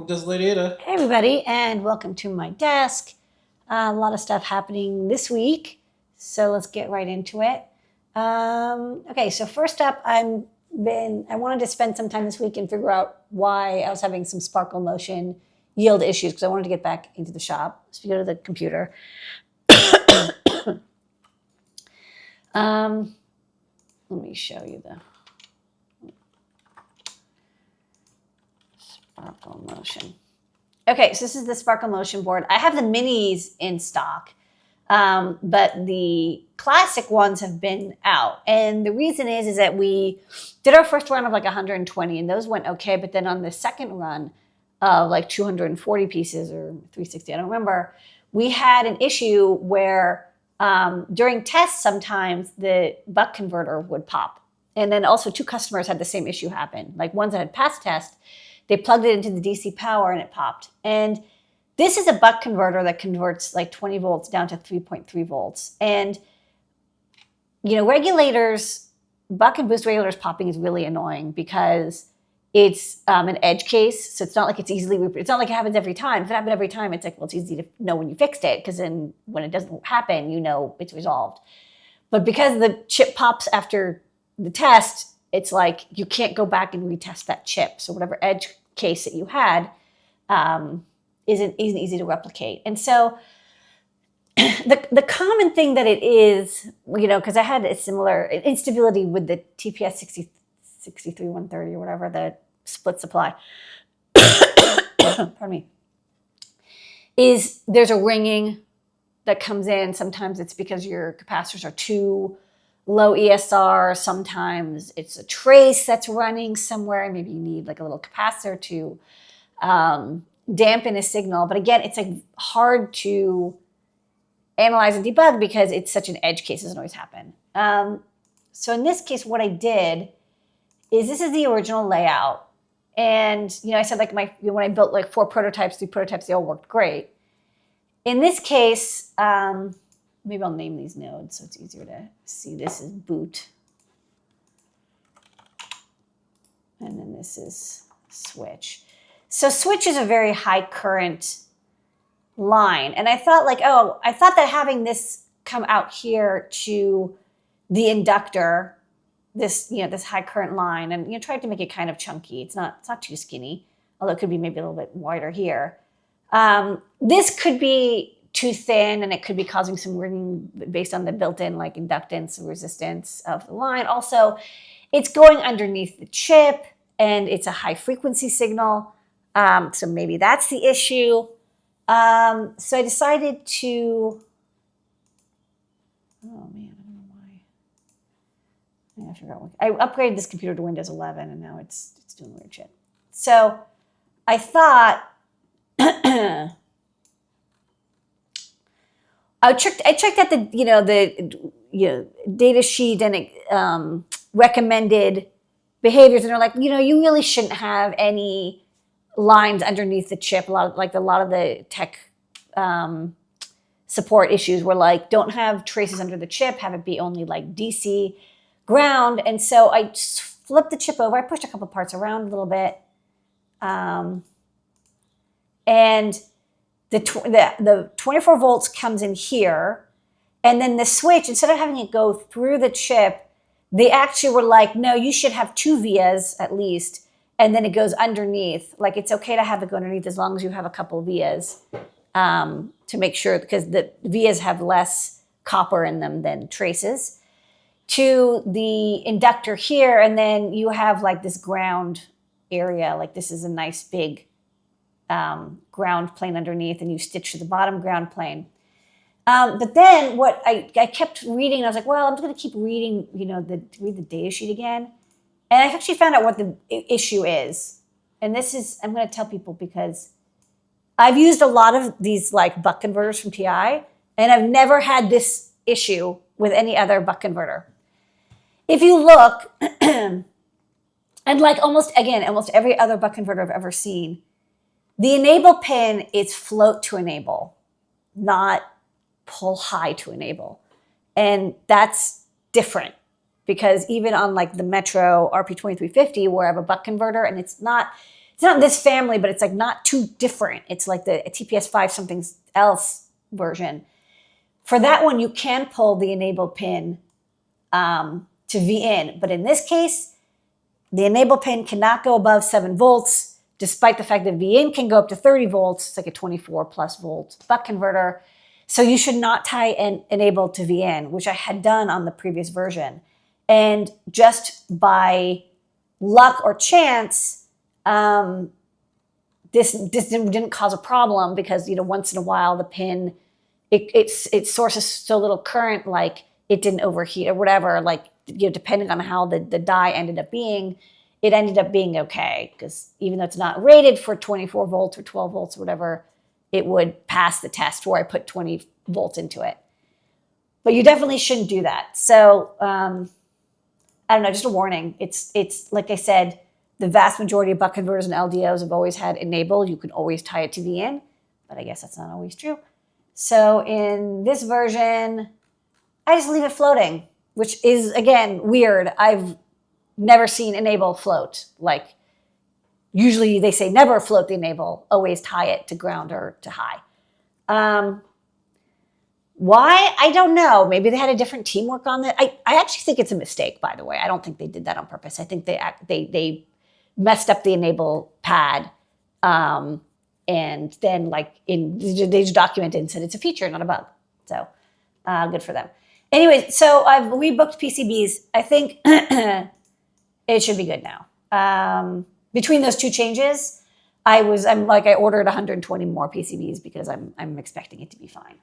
This is Ladyada. Hey everybody, and welcome to my desk. A lot of stuff happening this week, so let's get right into it. Okay, so first up, I wanted to spend some time this week and figure out why I was having some sparkle motion yield issues because I wanted to get back into the shop. So if you go to the computer, let me show you the sparkle motion. Okay, so this is the sparkle motion board. I have the minis in stock, but the classic ones have been out. And the reason is that we did our first run of like 120 and those went okay. But then on the second run of like 240 pieces or 360, I don't remember, we had an issue where during tests, sometimes the buck converter would pop. And then also two customers had the same issue happen. Like ones that had passed test, they plugged it into the DC power and it popped. And this is a buck converter that converts like 20 volts down to 3.3 volts. And, you know, regulators, buck and boost regulators popping is really annoying because it's an edge case. So it's not like it's easily, it's not like it happens every time. If it happened every time, it's like, well, it's easy to know when you fixed it because then when it doesn't happen, you know it's resolved. But because the chip pops after the test, it's like you can't go back and retest that chip. So whatever edge case that you had isn't easy to replicate. And so the common thing that it is, you know, because I had a similar instability with the TPS 63130 or whatever, the split supply, pardon me, is there's a ringing that comes in. Sometimes it's because your capacitors are too low ESR. Sometimes it's a trace that's running somewhere. Maybe you need like a little capacitor to dampen a signal. But again, it's like hard to analyze and debug because it's such an edge case. It doesn't always happen. So in this case, what I did is this is the original layout. And, you know, I said like when I built like 3 prototypes, they all worked great. In this case, maybe I'll name these nodes so it's easier to see. This is boot. And then this is switch. So switch is a very high current line. And I thought like, I thought that having this come out here to the inductor, this, you know, this high current line, and, you know, tried to make it kind of chunky. It's not too skinny, although it could be maybe a little bit wider here. This could be too thin and it could be causing some ringing based on the built-in like inductance and resistance of the line. Also, it's going underneath the chip and it's a high frequency signal. So maybe that's the issue. So I decided to, oh man, I don't know why. I forgot what, I upgraded this computer to Windows 11 and now it's doing weird shit. So I thought, I checked out the data sheet and it recommended behaviors, and they're like, you know, you really shouldn't have any lines underneath the chip. A lot of the tech support issues were like, don't have traces under the chip, have it be only like DC ground. And so I just flipped the chip over. I pushed a couple parts around a little bit, and the 24 volts comes in here, and then the switch, instead of having it go through the chip, they actually were like, no, you should have 2 vias at least, and then it goes underneath. Like it's okay to have it go underneath as long as you have a couple vias to make sure, because the vias have less copper in them than traces, to the inductor here, and then you have like this ground area. Like this is a nice big ground plane underneath, and you stitch to the bottom ground plane. But then what I kept reading, and I was like, well, I'm just going to keep reading, you know, read the data sheet again. And I actually found out what the issue is. And this is, I'm going to tell people because I've used a lot of these like buck converters from TI, and I've never had this issue with any other buck converter. If you look, and like almost every other buck converter I've ever seen, the enable pin is float to enable, not pull high to enable. And that's different because even on like the Metro RP2350 where I have a buck converter and it's not it's not this family, but it's like not too different. It's like the TPS5 something else version. For that one, you can pull the enable pin to VIN, but in this case, the enable pin cannot go above 7 volts, despite the fact that VIN can go up to 30 volts. It's like a 24 plus volt buck converter. So you should not tie an enable to VIN, which I had done on the previous version. And just by luck or chance, this didn't cause a problem because, once in a while the pin, it sources so little current, like it didn't overheat or whatever, like, depending on how the die ended up being, it ended up being okay. Because even though it's not rated for 24 volts or 12 volts or whatever, it would pass the test where I put 20 volts into it. But you definitely shouldn't do that. So, I don't know, just a warning. It's like I said, the vast majority of buck converters and LDOs have always had enable. You can always tie it to VIN, but I guess that's not always true. So in this version, I just leave it floating, which is, again, weird. I've never seen enable float. Like, usually they say never float the enable, always tie it to ground or to high. Why? I don't know. Maybe they had a different teamwork on that. I actually think it's a mistake, by the way. I don't think they did that on purpose. I think they messed up the enable pad. And then they just documented and said it's a feature, not a bug. So good for them. Anyway, so I've rebooked PCBs. I think it should be good now. Between those two changes, I ordered 120 more PCBs because I'm expecting it to be fine.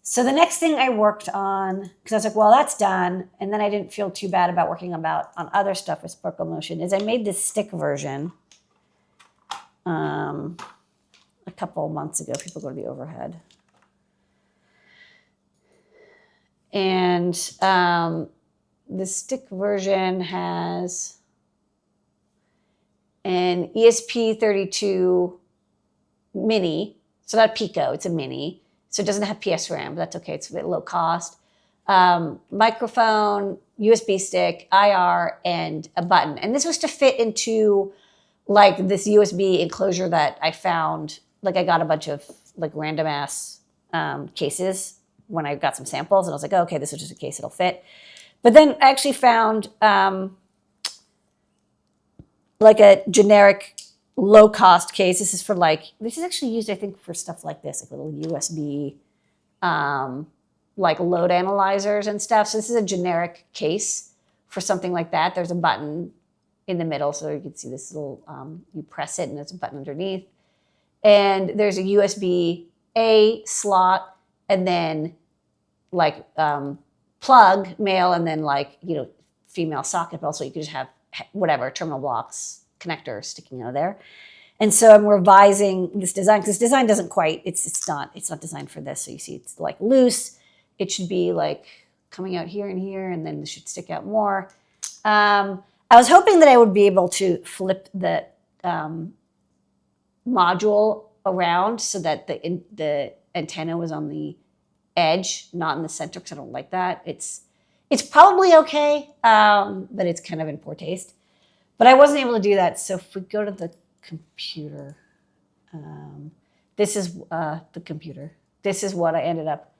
So the next thing I worked on, because I was like, well, that's done, and then I didn't feel too bad about working on other stuff with Sparkle Motion, is I made this stick version a couple months ago. People go to the overhead. And the stick version has an ESP32 mini. So not Pico, it's a mini. So it doesn't have PSRAM, but that's okay. It's a bit low cost. Microphone, USB stick, IR, and a button. And this was to fit into like this USB enclosure that I found. Like I got a bunch of like random ass cases when I got some samples, and I was like, oh, okay, this is just a case, it'll fit. But then I actually found like a generic low cost case. This is actually used, I think, for stuff like this, like little USB like load analyzers and stuff. So this is a generic case for something like that. There's a button in the middle, so you can see this little, you press it and there's a button underneath. And there's a USB-A slot, and then like plug, male, and then like, female socket, but also you could just have whatever, terminal blocks, connectors sticking out of there. And so I'm revising this design, because this design doesn't quite, it's not designed for this. So you see it's like loose. It should be like coming out here and here, and then it should stick out more. I was hoping that I would be able to flip the module around so that the antenna was on the edge, not in the center, because I don't like that. It's probably okay, but it's kind of in poor taste. But I wasn't able to do that. So if we go to the computer, this is the computer. This is what I ended up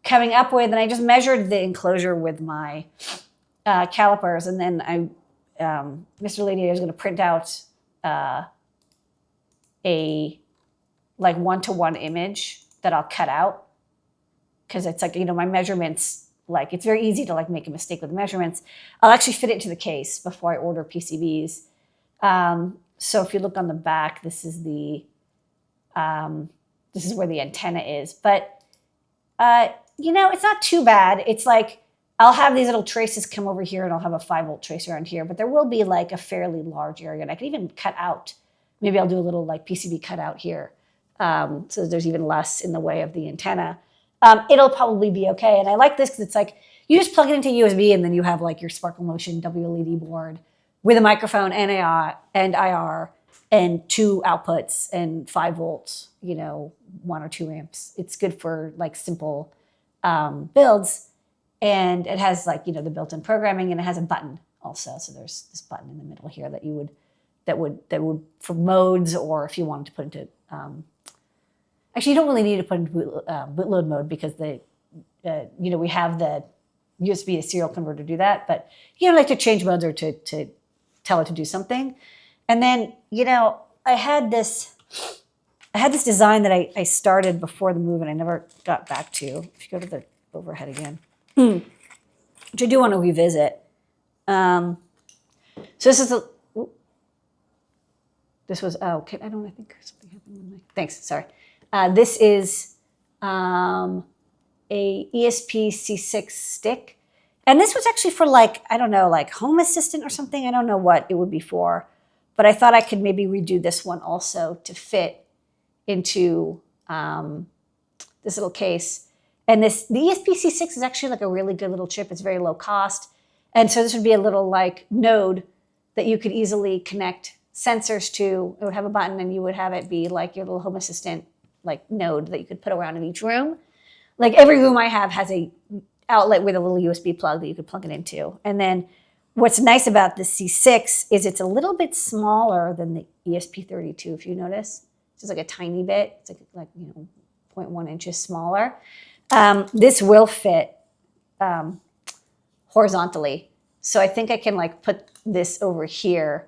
coming up with. And I just measured the enclosure with my calipers. And then Mr. Ladyada is going to print out a like 1-to-1 image that I'll cut out. Because it's like, my measurements, like it's very easy to like make a mistake with the measurements. I'll actually fit it into the case before I order PCBs. So if you look on the back, this is where the antenna is. But, it's not too bad. It's like, I'll have these little traces come over here, and I'll have a 5-volt tracer around here, but there will be like a fairly large area, and I can even cut out, maybe I'll do a little like PCB cutout here. So there's even less in the way of the antenna. It'll probably be okay. And I like this because it's like, you just plug it into USB, and then you have like your Sparkle Motion WLED board with a microphone and IR and 2 outputs and 5 volts, 1 or 2 amps. It's good for like simple builds. And it has like, the built-in programming, and it has a button also. So there's this button in the middle here that you would that would for modes, or if you wanted to put into actually, you don't really need to put into bootload mode, because we have the USB to serial converter to do that. But like to change modes or to tell it to do something. And then I had this design that I started before the move and I never got back to. If you go to the overhead again, which I do want to revisit. So this is this was I think something happened with my thanks. Sorry. This is a ESP C6 stick. And this was actually for Home Assistant or something. I don't know what it would be for, but I thought I could maybe redo this one also to fit into this little case. And the ESP C6 is actually a really good little chip. It's very low cost. And so this would be a little node that you could easily connect sensors to. It would have a button and you would have it be your little Home Assistant node that you could put around in each room. Every room I have has a outlet with a little USB plug that you could plug it into. And then what's nice about the C6 is it's a little bit smaller than the ESP32, if you notice. It's just a tiny bit. It's 0.1 inches smaller. This will fit horizontally. So I think I can put this over here,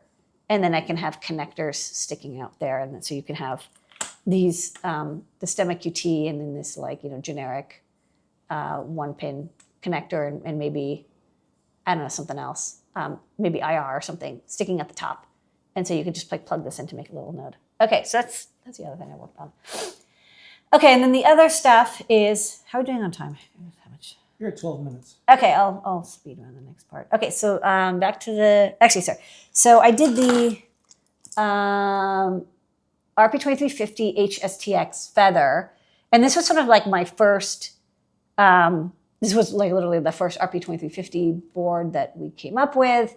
and then I can have connectors sticking out there. And then, so you can have these, the stemma QT, and then this generic 1-pin connector, and maybe, I don't know, something else, maybe IR or something sticking at the top. And so you could just plug this in to make a little node. Okay, so that's the other thing I worked on. Okay, and then the other stuff is, how are we doing on time? How much? You're at 12 minutes. Okay, I'll speed around the next part. Okay, so back to sorry. So I did the RP2350 HSTX Feather, and this was sort of my first, this was literally the first RP2350 board that we came up with.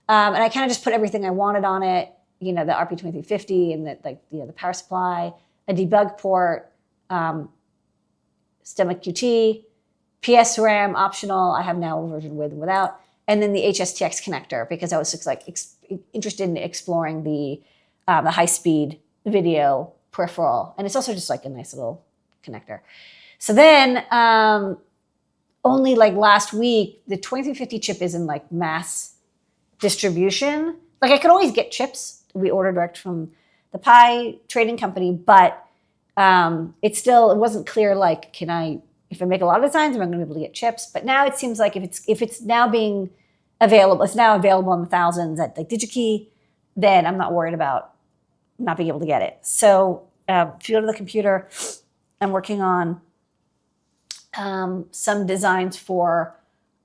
And I kind of just put everything I wanted on it, the RP2350 and the power supply, a debug port, stemma QT, PS RAM optional. I have now a version with and without, and then the HSTX connector, because I was just interested in exploring the high speed video peripheral, and it's also just a nice little connector. So then only last week, the 2350 chip is in mass distribution. I could always get chips. We order direct from the Pi trading company, but it wasn't clear, if I make a lot of designs, am I going to be able to get chips? But now it seems like if it's now being available, it's now available in the thousands at DigiKey, then I'm not worried about not being able to get it. So if you go to the computer, I'm working on some designs for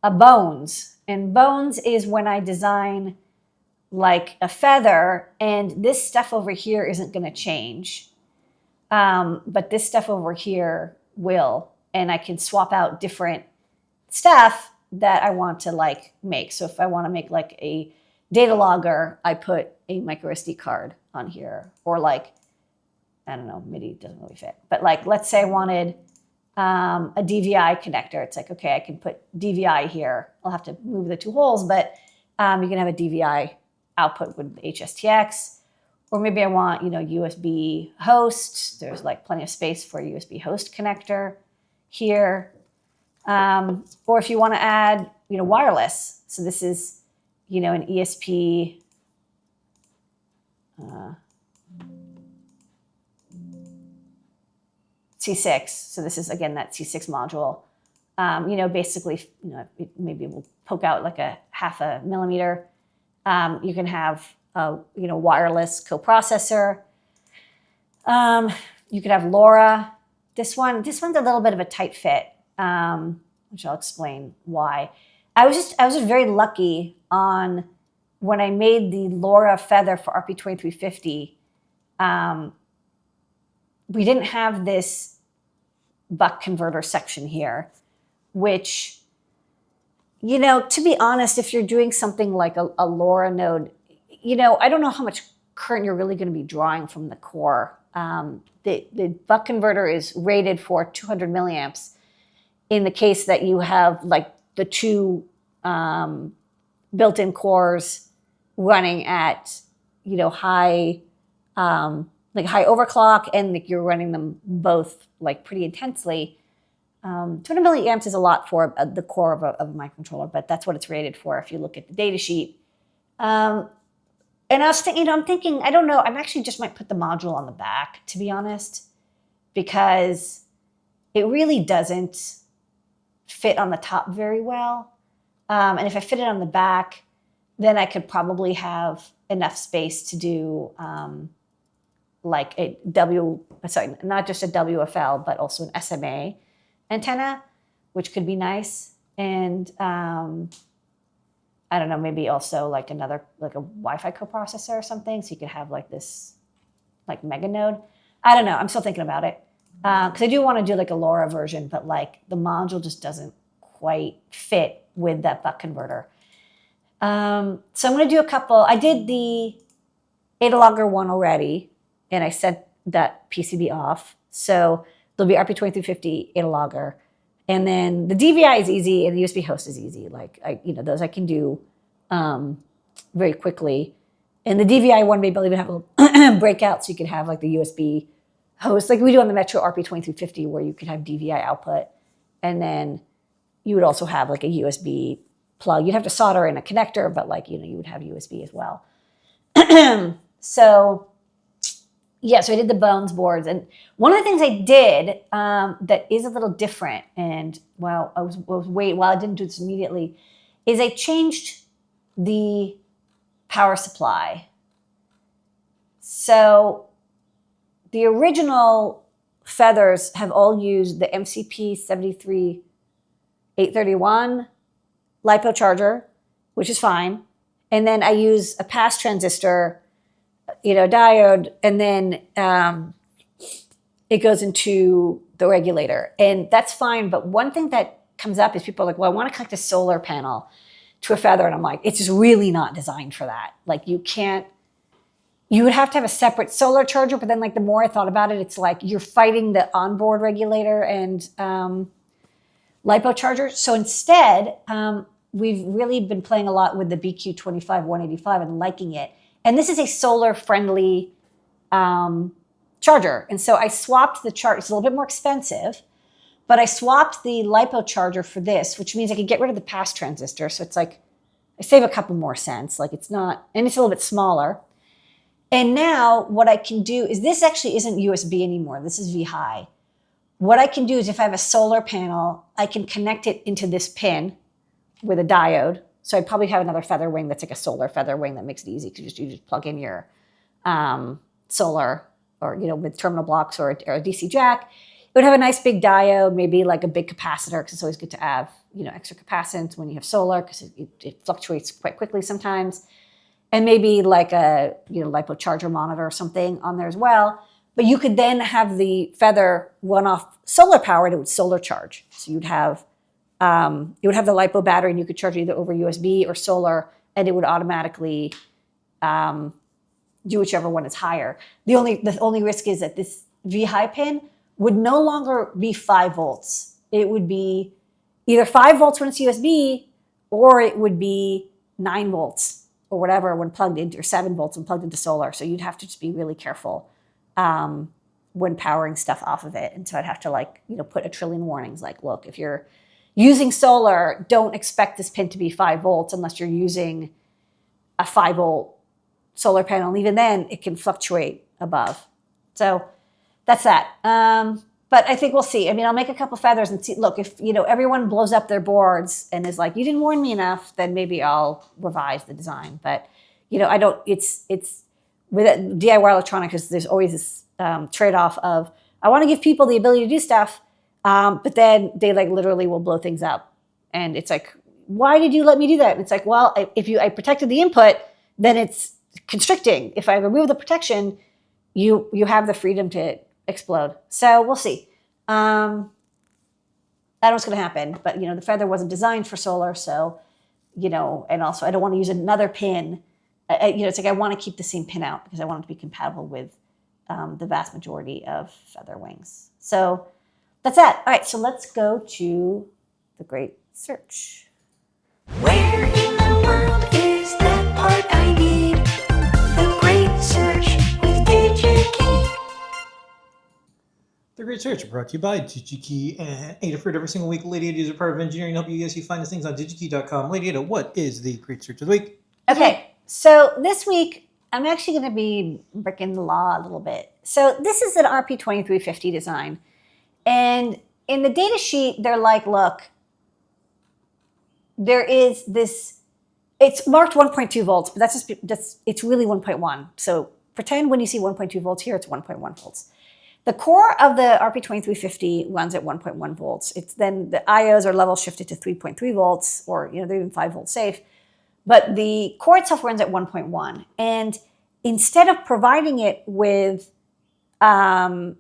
a bones. And bones is when I design a feather, and this stuff over here isn't going to change. But this stuff over here will, and I can swap out different stuff that I want to make. So if I want to make a data logger, I put a micro SD card on here, or I don't know, MIDI doesn't really fit. But let's say I wanted a DVI connector. It's okay, I can put DVI here. I'll have to move the two holes, but you can have a DVI output with HSTX. Or maybe I want, USB host. There's plenty of space for a USB host connector here. Or if you want to add, wireless. So this is, an ESP C6. So this is, again, that C6 module. Basically, maybe it will poke out a 0.5 millimeter. You can have a, wireless coprocessor. You could have LoRa. This one's a little bit of a tight fit, which I'll explain why. I was just very lucky on when I made the LoRa Feather for RP2350. We didn't have this buck converter section here, which, to be honest, if you're doing something like a LoRa node, I don't know how much current you're really going to be drawing from the core. The buck converter is rated for 200 milliamps in the case that you have the two built-in cores running at, high, like high overclock, and like you're running them both like pretty intensely. 200 milliamps is a lot for the core of a microcontroller, but that's what it's rated for if you look at the data sheet. And I was thinking, I'm thinking, I don't know, I'm actually just might put the module on the back, to be honest, because it really doesn't fit on the top very well. And if I fit it on the back, then I could probably have enough space to do like not just a WFL, but also an SMA antenna, which could be nice. And I don't know, maybe also like another, like a Wi-Fi coprocessor or something. So you could have like this like mega node. I don't know. I'm still thinking about it. Because I do want to do like a LoRa version, but like the module just doesn't quite fit with that buck converter. So I'm going to do a couple. I did the Adalogger one already, and I set that PCB off. So there'll be RP2350 Adalogger. And then the DVI is easy, and the USB host is easy. Like, those I can do very quickly. And the DVI one, maybe I'll even have a breakout so you can have like the USB host, like we do on the Metro RP2350, where you could have DVI output. And then you would also have like a USB plug. You'd have to solder in a connector, but like, you would have USB as well. So yeah, so I did the Bones boards. And one of the things I did that is a little different, and while I didn't do this immediately, is I changed the power supply. So the original feathers have all used the MCP 73831 LiPo charger, which is fine. And then I use a pass transistor, diode, and then it goes into the regulator. And that's fine. But one thing that comes up is people are like, well, I want to connect a solar panel to a feather. And I'm like, it's just really not designed for that. Like you would have to have a separate solar charger, but then like the more I thought about it, it's like you're fighting the onboard regulator and LiPo charger. So instead, we've really been playing a lot with the BQ25185 and liking it. And this is a solar friendly charger. And so I swapped the charger. It's a little bit more expensive, but I swapped the LiPo charger for this, which means I could get rid of the pass transistor. So it's like, I save a couple more cents. Like it's not, and it's a little bit smaller. And now what I can do is, this actually isn't USB anymore. This is V-High. What I can do is if I have a solar panel, I can connect it into this pin with a diode. So I probably have another feather wing that's like a solar feather wing that makes it easy because you just plug in your solar or, with terminal blocks or a DC jack. It would have a nice big diode, maybe like a big capacitor, because it's always good to have, extra capacitance when you have solar because it fluctuates quite quickly sometimes. And maybe like a LiPo charger monitor or something on there as well. But you could then have the feather run off solar power and it would solar charge. So you would have the LiPo battery and you could charge it either over USB or solar, and it would automatically do whichever one is higher. The only risk is that this V-High pin would no longer be 5 volts. It would be either 5 volts when it's USB, or it would be 9 volts. Or whatever when plugged into, or 7 volts when plugged into solar. So you'd have to just be really careful when powering stuff off of it. And so I'd have to put a trillion warnings like, look, if you're using solar, don't expect this pin to be 5 volts unless you're using a 5 volt solar panel. And even then it can fluctuate above. So that's that. But I think we'll see. I mean, I'll make a couple feathers and see. Look, if everyone blows up their boards and is like, "You didn't warn me enough," then maybe I'll revise the design. But I don't. It's with DIY electronics. There's always this trade-off of I want to give people the ability to do stuff, but then they literally will blow things up, and it's like, why did you let me do that? And it's like, well, if I protected the input, then it's constricting. If I remove the protection, you have the freedom to explode. So we'll see. I don't know what's going to happen, but the feather wasn't designed for solar, so and also I don't want to use another pin. It's like I want to keep the same pin out because I want it to be compatible with the vast majority of feather wings. So that's that. All right, so let's go to the great search. Where in the world is that part I need? The great Research brought to you by DigiKey and Adafruit. Every single week, Ladyada is a part of engineering to help you guys find these things on digikey.com. Ladyada, what is the Great Search of the week? Okay, so this week, I'm actually going to be breaking the law a little bit. So this is an RP2350 design. And in the data sheet, they're like, look, there is this, it's marked 1.2 volts, but it's really 1.1. So pretend when you see 1.2 volts here, it's 1.1 volts. The core of the RP2350 runs at 1.1 volts. It's then the IOs are level shifted to 3.3 volts, or they're even 5 volts safe. But the core itself runs at 1.1. And instead of providing it with an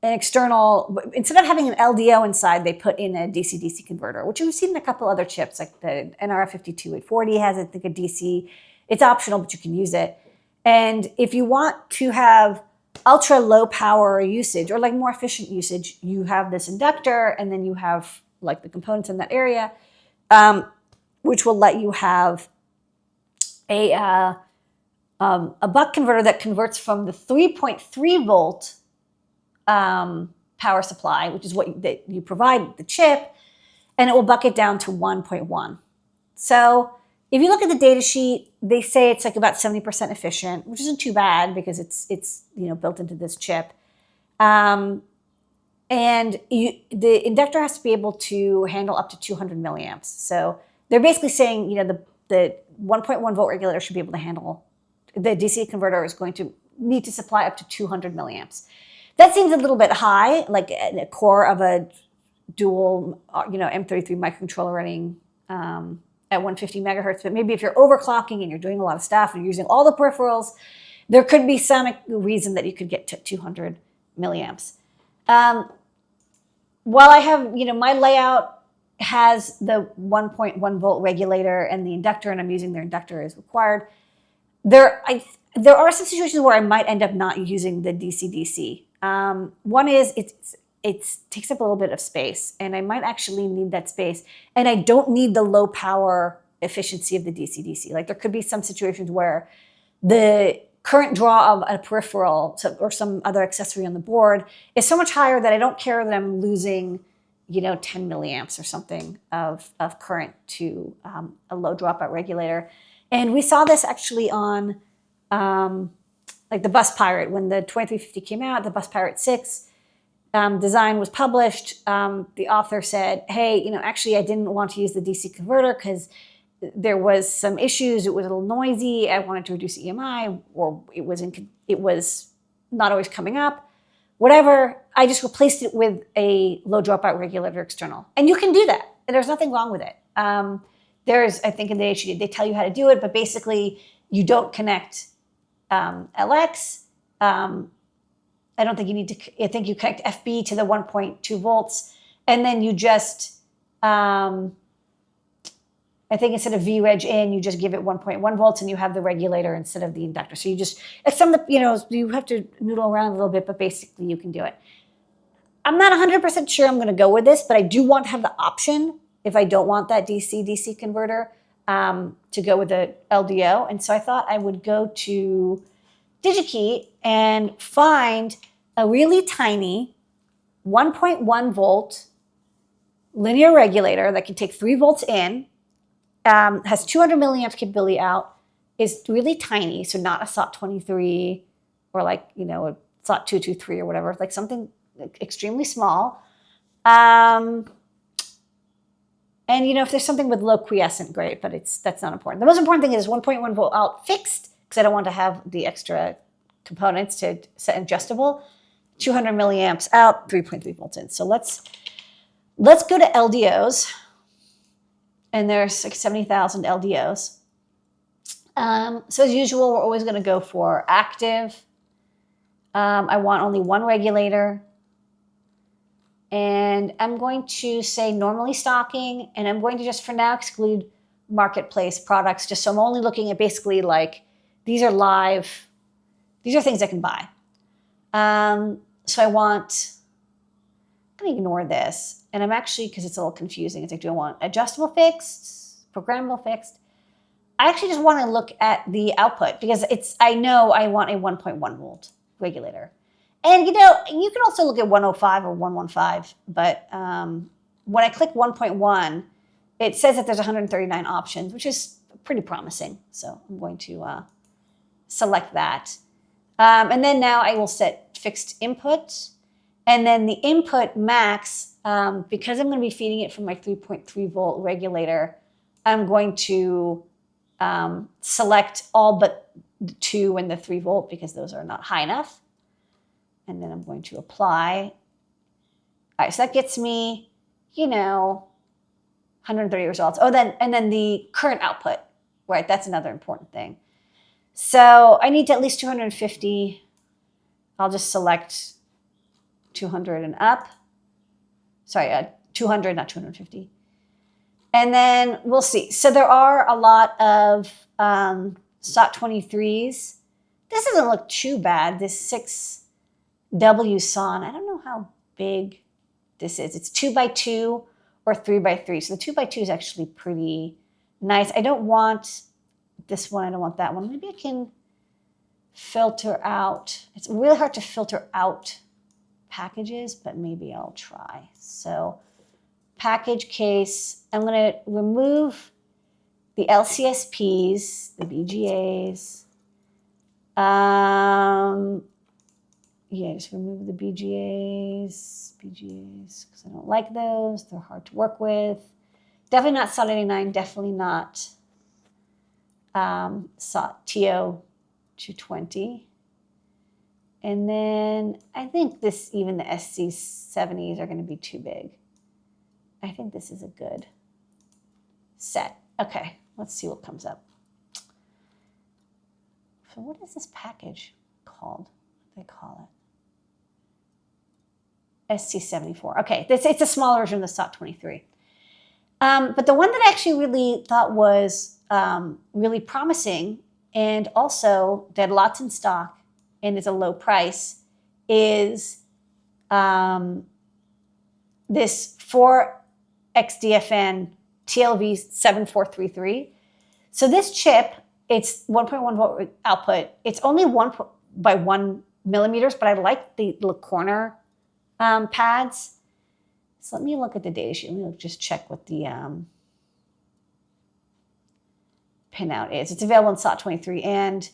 external, instead of having an LDO inside, they put in a DC-DC converter, which you've seen in a couple other chips, like the NRF52840 has, I think, a DC. It's optional, but you can use it. And if you want to have ultra low power usage or like more efficient usage, you have this inductor, and then you have like the components in that area, which will let you have a buck converter that converts from the 3.3 volt power supply, which is what you provide the chip, and it will buck it down to 1.1. So if you look at the data sheet, they say it's like about 70% efficient, which isn't too bad because it's built into this chip. And the inductor has to be able to handle up to 200 milliamps. So they're basically saying, the 1.1 volt regulator should be able to handle, the DC converter is going to need to supply up to 200 milliamps. That seems a little bit high, like a core of a dual, M33 microcontroller running at 150 megahertz. But maybe if you're overclocking and you're doing a lot of stuff and you're using all the peripherals, there could be some reason that you could get to 200 milliamps. While I have, my layout has the 1.1 volt regulator and the inductor, and I'm using their inductor as required, there are some situations where I might end up not using the DC-DC. One is it takes up a little bit of space, and I might actually need that space, and I don't need the low power efficiency of the DC-DC. Like there could be some situations where the current draw of a peripheral or some other accessory on the board is so much higher that I don't care that I'm losing 10 milliamps or something of current to a low dropout regulator. And we saw this actually on like the Bus Pirate. When the 2350 came out, the Bus Pirate 6 design was published. The author said, hey, actually I didn't want to use the DC converter because there was some issues. It was a little noisy. I wanted to reduce EMI, or it was not always coming up. Whatever, I just replaced it with a low dropout regulator external. And you can do that. There's nothing wrong with it. There's, I think in the HUD, they tell you how to do it, but basically you don't connect LX. I don't think you need to, I think you connect FB to the 1.2 volts, and then you just, I think instead of VReg in, you just give it 1.1 volts and you have the regulator instead of the inductor. So you just, you have to noodle around a little bit, but basically you can do it. I'm not 100% sure I'm going to go with this, but I do want to have the option, if I don't want that DC-DC converter, to go with the LDO. And so I thought I would go to DigiKey and find a really tiny 1.1 volt linear regulator that can take 3 volts in, has 200 milliamps capability out, is really tiny, so not a SOT23 or like, a SOT223 or whatever, like something extremely small. And if there's something with low quiescent, great, but that's not important. The most important thing is 1.1 volt out fixed, because I don't want to have the extra components to set adjustable. 200 milliamps out, 3.3 volts in. So let's go to LDOs. And there's like 70,000 LDOs. So as usual, we're always going to go for active. I want only one regulator. And I'm going to say normally stocking, and I'm going to just for now exclude marketplace products, just so I'm only looking at basically like, these are live, these are things I can buy. So I'm going to ignore this. And I'm actually, because it's a little confusing, it's like, do I want adjustable fixed, programmable fixed? I actually just want to look at the output, because I know I want a 1.1 volt regulator. And you know, you can also look at 105 or 115, but when I click 1.1, it says that there's 139 options, which is pretty promising. So I'm going to select that. And then now I will set fixed input. And then the input max, because I'm going to be feeding it from my 3.3 volt regulator, I'm going to select all but the 2 and the 3 volt because those are not high enough. And then I'm going to apply. All right, so that gets me, you know, 130 results. Oh, and then the current output, right? That's another important thing. So I need to at least 250. I'll just select 200 and up. Sorry, 200, not 250. And then we'll see. So there are a lot of SOT23s. This doesn't look too bad. This 6W SON. I don't know how big this is. It's 2x2 or 3x3. So the 2x2 is actually pretty nice. I don't want this one. I don't want that one. Maybe I can filter out. It's really hard to filter out packages, but maybe I'll try. So package case, I'm going to remove the LCSPs, the BGAs. Yeah, just remove the BGAs, because I don't like those. They're hard to work with. Definitely not SOT 89, definitely not SOT TO 220. And then I think even the SC70s are going to be too big. I think this is a good set. Okay, let's see what comes up. So what is this package called? What do they call it? SC74. Okay, it's a smaller version of the SOT23. But the one that I actually really thought was really promising and also they had lots in stock and is a low price is this 4XDFN TLV7433. So this chip, it's 1.1 volt output. It's only 1 millimeters, but I like the little corner pads. So let me look at the data sheet. Let me just check what the pinout is. It's available in SOT23 and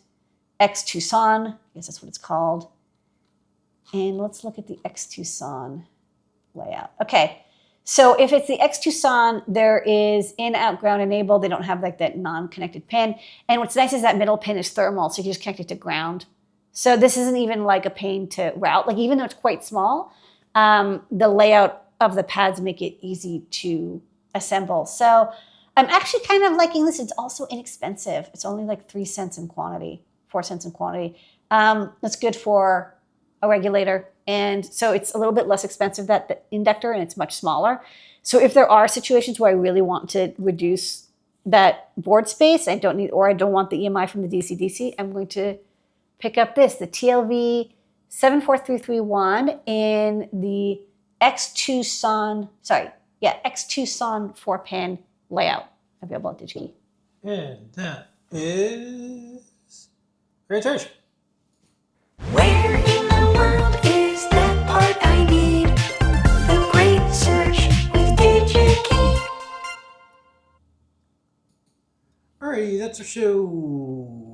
X2 SON. I guess that's what it's called. And let's look at the X2 SON layout. Okay, so if it's the X2 SON, there is in-out ground enabled. They don't have like that non-connected pin. And what's nice is that middle pin is thermal, so you can just connect it to ground. So this isn't even like a pain to route. Like even though it's quite small, the layout of the pads make it easy to assemble. So I'm actually kind of liking this. It's also inexpensive. It's only like 3 cents in quantity, 4 cents in quantity. That's good for a regulator. And so it's a little bit less expensive than the inductor and it's much smaller. So if there are situations where I really want to reduce that board space, I don't want the EMI from the DC-DC, I'm going to pick up this, the TLV 74331 in the X2 SON, X2 SON 4-pin layout available at DigiKey. And that is Great Search. Where in the world is that part I need? The Great Search with DigiKey. Alrighty, that's our show.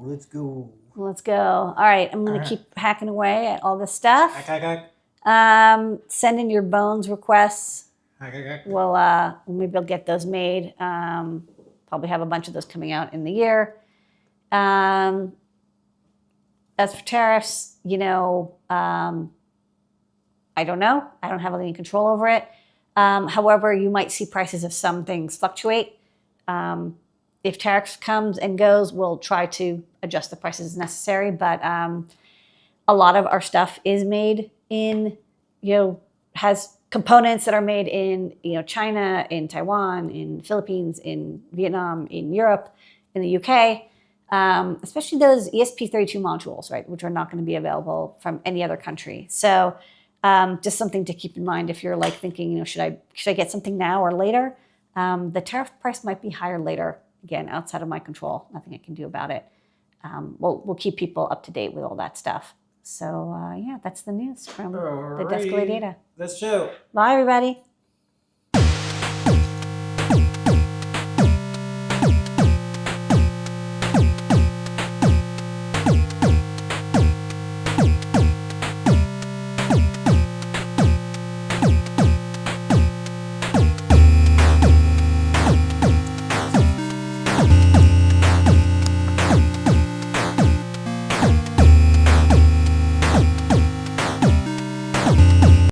Let's go. Let's go. All right, I'm going to keep hacking away at all this stuff. Hack. Send in your bones requests. Hack. We'll maybe I'll get those made. Probably have a bunch of those coming out in the year. As for tariffs, I don't know. I don't have any control over it. However, you might see prices of some things fluctuate. If tariffs comes and goes, we'll try to adjust the prices as necessary. But a lot of our stuff is made in, has components that are made in, China, in Taiwan, in Philippines, in Vietnam, in Europe, in the UK, especially those ESP32 modules, right, which are not going to be available from any other country. So just something to keep in mind if you're like thinking, should I get something now or later? The tariff price might be higher later. Again, outside of my control, nothing I can do about it. We'll keep people up to date with all that stuff. So yeah, that's the news from the Alrighty. desk Ladyada. That's Joe. Bye, everybody.